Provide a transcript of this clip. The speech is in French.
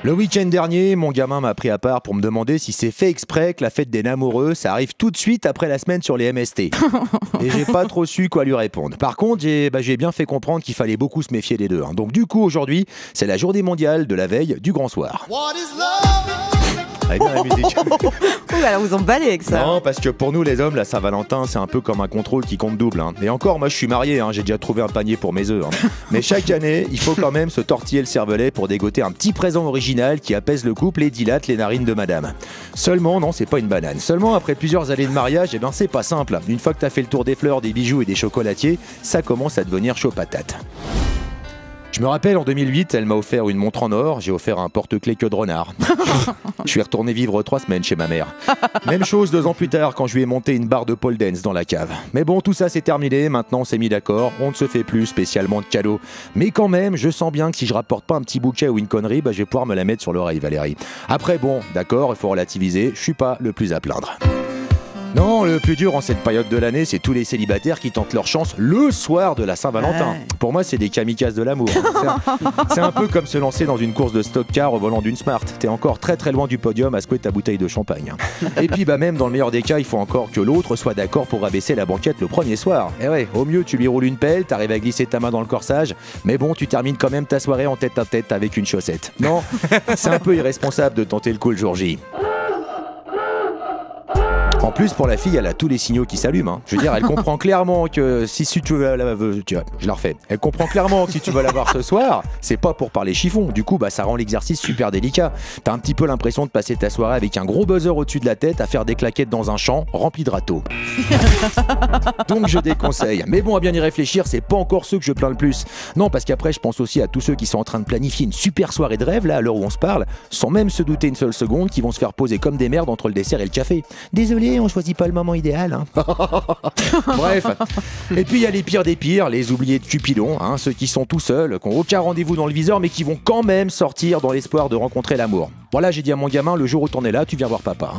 Le week-end dernier, mon gamin m'a pris à part pour me demander si c'est fait exprès que la fête des Namoureux, ça arrive tout de suite après la semaine sur les MST. Et j'ai pas trop su quoi lui répondre. Par contre, j'ai bien fait comprendre qu'il fallait beaucoup se méfier des deux. Donc du coup, aujourd'hui, c'est la journée mondiale de la veille du grand soir. Ah, bien la musique. Ouh, alors vous emballez avec ça. Non, parce que pour nous les hommes, la Saint-Valentin, c'est un peu comme un contrôle qui compte double. Et encore, moi je suis marié, j'ai déjà trouvé un panier pour mes œufs. Mais chaque année, il faut quand même se tortiller le cervelet pour dégoter un petit présent original qui apaise le couple et dilate les narines de madame. Seulement, non, c'est pas une banane. Seulement, après plusieurs années de mariage, c'est pas simple. Une fois que t'as fait le tour des fleurs, des bijoux et des chocolatiers, ça commence à devenir chaud patate. Je me rappelle, en 2008, elle m'a offert une montre en or, j'ai offert un porte-clés queue de renard. Je suis retourné vivre 3 semaines chez ma mère. Même chose 2 ans plus tard, quand je lui ai monté une barre de pole dance dans la cave. Mais bon, tout ça c'est terminé, maintenant on s'est mis d'accord, on ne se fait plus spécialement de cadeaux. Mais quand même, je sens bien que si je rapporte pas un petit bouquet ou une connerie, je vais pouvoir me la mettre sur l'oreille, Valérie. Après bon, d'accord, il faut relativiser, je suis pas le plus à plaindre. Non, le plus dur en cette période de l'année, c'est tous les célibataires qui tentent leur chance le soir de la Saint-Valentin. Pour moi, c'est des kamikazes de l'amour. C'est un peu comme se lancer dans une course de stock car au volant d'une Smart. T'es encore très très loin du podium à secouer ta bouteille de champagne. Et puis même dans le meilleur des cas, il faut encore que l'autre soit d'accord pour abaisser la banquette le premier soir. Et ouais, au mieux tu lui roules une pelle, t'arrives à glisser ta main dans le corsage, mais bon, tu termines quand même ta soirée en tête à tête avec une chaussette. Non, c'est un peu irresponsable de tenter le coup le jour J. En plus, pour la fille, elle a tous les signaux qui s'allument. Je veux dire, elle comprend clairement que si tu veux je la refais. Elle comprend clairement que si tu veux la voir ce soir, c'est pas pour parler chiffon. Du coup, ça rend l'exercice super délicat. T'as un petit peu l'impression de passer ta soirée avec un gros buzzer au-dessus de la tête à faire des claquettes dans un champ rempli de râteaux. Donc je déconseille. Mais bon, à bien y réfléchir, c'est pas encore ceux que je plains le plus. Non, parce qu'après, je pense aussi à tous ceux qui sont en train de planifier une super soirée de rêve, là, à l'heure où on se parle, sans même se douter une seule seconde, qui vont se faire poser comme des merdes entre le dessert et le café. Désolé, on choisit pas le moment idéal. Bref. Et puis il y a les pires des pires, les oubliés de Cupidon, ceux qui sont tout seuls, qui n'ont aucun rendez-vous dans le viseur, mais qui vont quand même sortir dans l'espoir de rencontrer l'amour. Voilà, j'ai dit à mon gamin, le jour où t'en es là, tu viens voir papa.